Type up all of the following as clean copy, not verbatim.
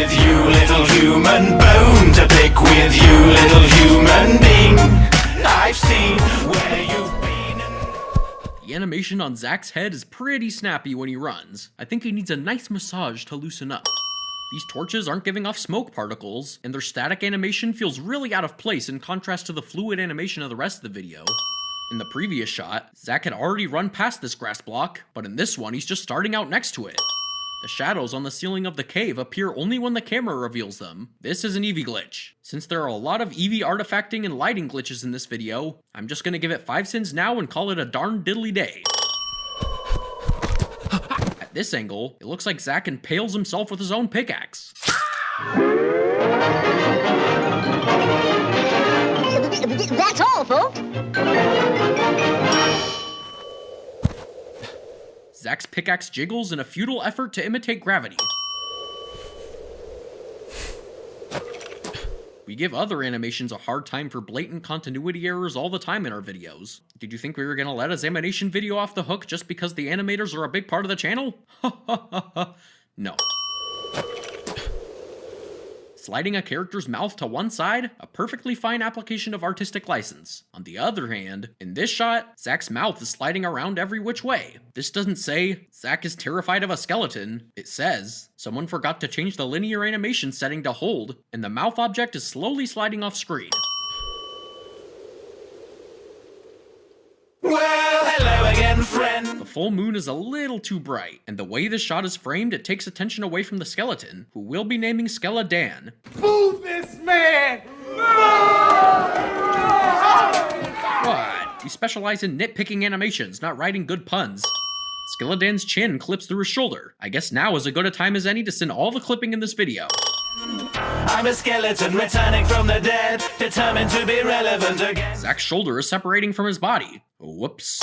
with you, little human. Bone to pick with you, little human being. I've seen where you've been. The animation on Zach's head is pretty snappy when he runs. I think he needs a nice massage to loosen up. These torches aren't giving off smoke particles, and their static animation feels really out of place in contrast to the fluid animation of the rest of the video. In the previous shot, Zach had already run past this grass block, but in this one he's just starting out next to it. The shadows on the ceiling of the cave appear only when the camera reveals them. This is an Eevee glitch. Since there are a lot of Eevee artifacting and lighting glitches in this video, I'm just gonna give it 5 cents now and call it a darn diddly day. At this angle, it looks like Zach impales himself with his own pickaxe. That's all, folks. Zach's pickaxe jiggles in a futile effort to imitate gravity. We give other animations a hard time for blatant continuity errors all the time in our videos. Did you think we were gonna let a Zamination video off the hook just because the animators are a big part of the channel? No. Sliding a character's mouth to one side, a perfectly fine application of artistic license. On the other hand, in this shot, Zach's mouth is sliding around every which way. This doesn't say, Zach is terrified of a skeleton. It says, someone forgot to change the linear animation setting to hold, and the mouth object is slowly sliding off screen. Well, hello again, friend. The full moon is a little too bright, and the way this shot is framed, it takes attention away from the skeleton, who we'll be naming Skeledan. Move this man! What? You specialize in nitpicking animations, not writing good puns. Skeledan's chin clips through his shoulder. I guess now is as good a time as any to send all the clipping in this video. I'm a skeleton returning from the dead, determined to be relevant again. Zach's shoulder is separating from his body. Whoops.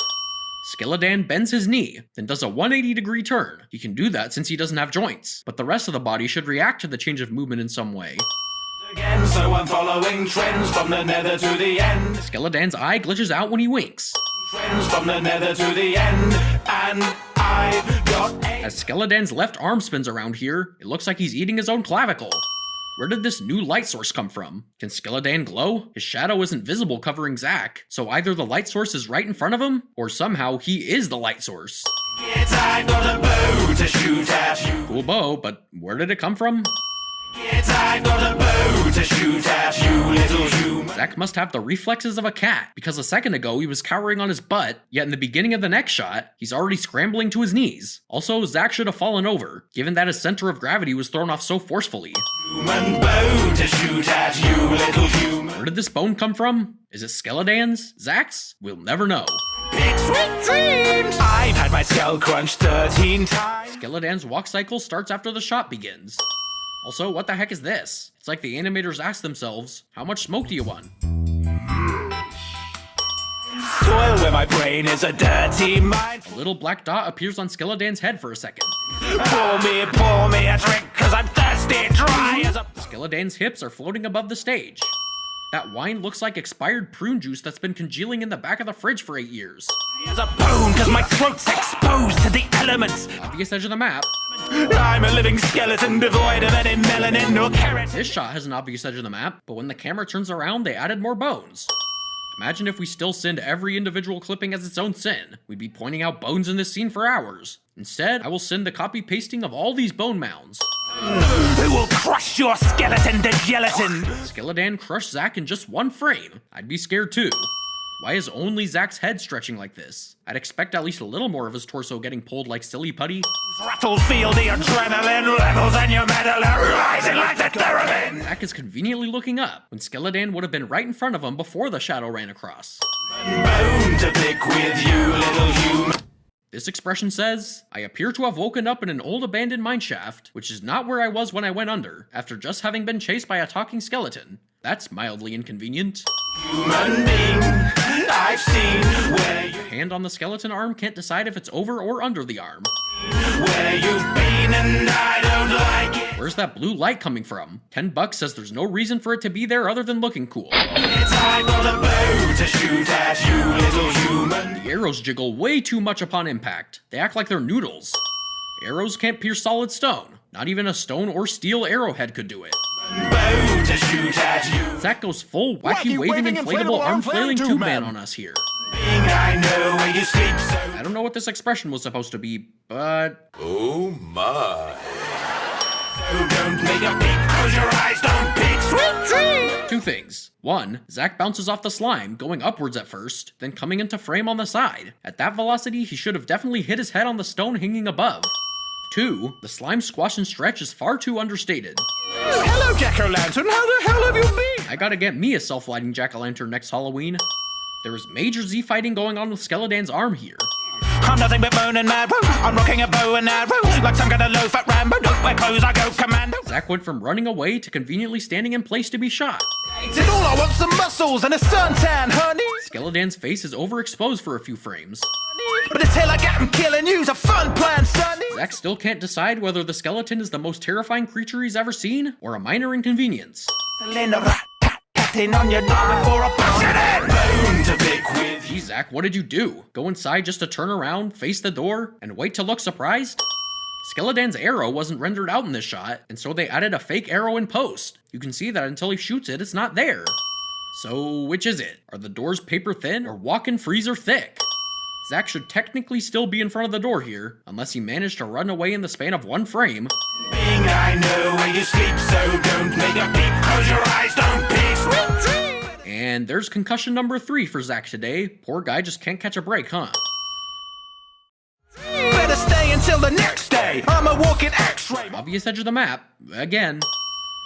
Skeledan bends his knee, then does a 180-degree turn. He can do that since he doesn't have joints, but the rest of the body should react to the change of movement in some way. Again, so I'm following trends from the nether to the end. Skeledan's eye glitches out when he winks. Trends from the nether to the end, and I've got a... As Skeledan's left arm spins around here, it looks like he's eating his own clavicle. Where did this new light source come from? Can Skeledan glow? His shadow isn't visible covering Zach, so either the light source is right in front of him, or somehow he is the light source. Kids, I've got a bow to shoot at you. Cool bow, but where did it come from? Kids, I've got a bow to shoot at you, little human. Zach must have the reflexes of a cat, because a second ago he was cowering on his butt, yet in the beginning of the next shot, he's already scrambling to his knees. Also, Zach should have fallen over, given that his center of gravity was thrown off so forcefully. Human bow to shoot at you, little human. Where did this bone come from? Is it Skeledan's? Zach's? We'll never know. Big sweet dreams. I've had my skull crunched 13 times. Skeledan's walk cycle starts after the shot begins. Also, what the heck is this? It's like the animators asked themselves, how much smoke do you want? Soil where my brain is a dirty mind. A little black dot appears on Skeledan's head for a second. Pour me a drink, cause I'm thirsty, dry as a... Skeledan's hips are floating above the stage. That wine looks like expired prune juice that's been congealing in the back of the fridge for 8 years. As a bone, cause my throat's exposed to the elements. Obvious edge of the map. I'm a living skeleton devoid of any melanin or keratin. This shot has an obvious edge of the map, but when the camera turns around, they added more bones. Imagine if we still send every individual clipping as its own sin. We'd be pointing out bones in this scene for hours. Instead, I will send the copy-pasting of all these bone mounds. Who will crush your skeleton to gelatin? Skeledan crushed Zach in just one frame. I'd be scared too. Why is only Zach's head stretching like this? I'd expect at least a little more of his torso getting pulled like silly putty. Rattle feel the adrenaline levels and your metal are rising like the theremin. Zach is conveniently looking up, when Skeledan would have been right in front of him before the shadow ran across. Bone to pick with you, little human. This expression says, I appear to have woken up in an old abandoned mineshaft, which is not where I was when I went under, after just having been chased by a talking skeleton. That's mildly inconvenient. Human being, I've seen where you... The hand on the skeleton arm can't decide if it's over or under the arm. Where you've been and I don't like it. Where's that blue light coming from? $10 says there's no reason for it to be there other than looking cool. It's time for the bow to shoot at you, little human. The arrows jiggle way too much upon impact. They act like they're noodles. Arrows can't pierce solid stone. Not even a stone or steel arrowhead could do it. Bow to shoot at you. Zack goes full wacky waving inflatable arm flailing tube man on us here. I know where you sleep, so I don't know what this expression was supposed to be, but... Oh my. don't make a peek, close your eyes, don't peek. Sweet dreams. Two things. One, Zack bounces off the slime, going upwards at first, then coming into frame on the side. At that velocity, he should have definitely hit his head on the stone hanging above. Two, the slime squash and stretch is far too understated. Hello, Jack-o'-lantern. How the hell have you been? I gotta get me a self-lighting jack-o'-lantern next Halloween. There is major Z fighting going on with Skeledan's arm here. I'm nothing but bone and mad. Woo. I'm rocking a bow and arrow like some kind of low-fat Rambo. Don't wear clothes, I go commando. Zack went from running away to conveniently standing in place to be shot. And all I want some muscles and a suntan, honey. Skeledan's face is overexposed for a few frames. But it's hell I got him killing you's a fun plan, sonny. Zack still can't decide whether the skeleton is the most terrifying creature he's ever seen, or a minor inconvenience. Linda rat-tat-tatting on your dog before a Bone to pick with. Gee, Zack, what did you do? Go inside just to turn around, face the door, and wait to look surprised? Skeledan's arrow wasn't rendered out in this shot, and so they added a fake arrow in post. You can see that until he shoots it, it's not there. So, which is it? Are the doors paper thin or walk-in freezer thick? Zack should technically still be in front of the door here, unless he managed to run away in the span of one frame. I know where you sleep, so don't make a peek, close your eyes, don't peek. Sweet dreams. And there's concussion number 3 for Zack today. Poor guy just can't catch a break, huh? Better stay until the next day. I'm a walking X-ray. Obvious edge of the map, again.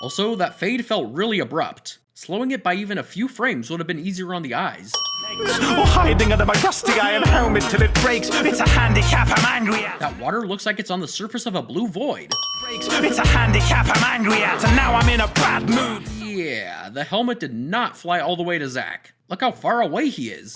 Also, that fade felt really abrupt. Slowing it by even a few frames would have been easier on the eyes. Or hiding under my rusty iron helmet till it breaks. It's a handicap I'm angry at. That water looks like it's on the surface of a blue void. It's a handicap I'm angry at, and now I'm in a bad mood. Yeah, the helmet did not fly all the way to Zack. Look how far away he is.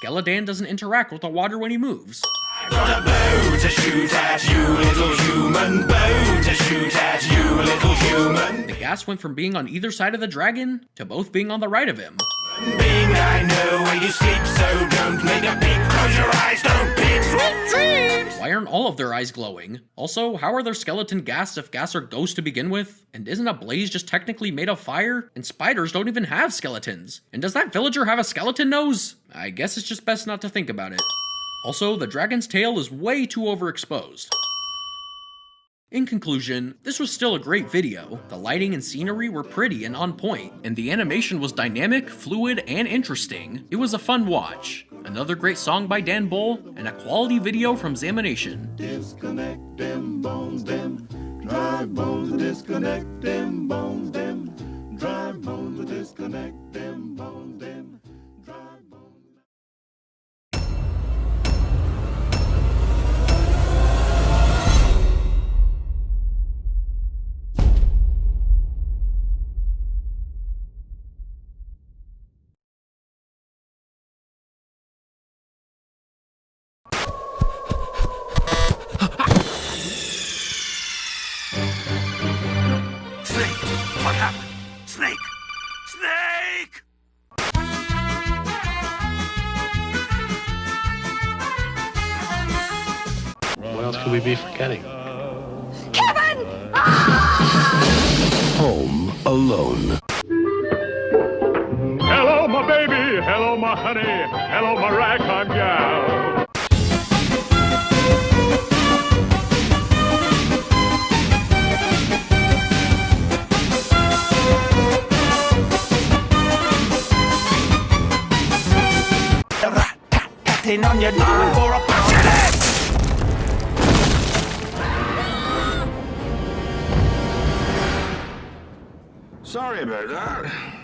Skeledan doesn't interact with the water when he moves. Got a bow to shoot at you, little human. Bow to shoot at you, little human. The gas went from being on either side of the dragon to both being on the right of him. I know where you sleep, so don't make a peek, close your eyes, don't peek. Sweet dreams. Why aren't all of their eyes glowing? Also, how are their skeleton gas if gas are ghosts to begin with? And isn't a blaze just technically made of fire? And spiders don't even have skeletons. And does that villager have a skeleton nose? I guess it's just best not to think about it. Also, the dragon's tail is way too overexposed. In conclusion, this was still a great video. The lighting and scenery were pretty and on point, and the animation was dynamic, fluid, and interesting. It was a fun watch. Another great song by Dan Bull, and a quality video from Zamination. Disconnect them bones, them dry bones, disconnect them bones, them dry bones, disconnect them bones, them dry bones. Snake, what happened? Snake! Snake! What else could we be forgetting? Home Alone. Hello, my baby. Hello, my honey. Hello, my ragtime gal. Rat-tat-tatting on your dog before a Sorry about that.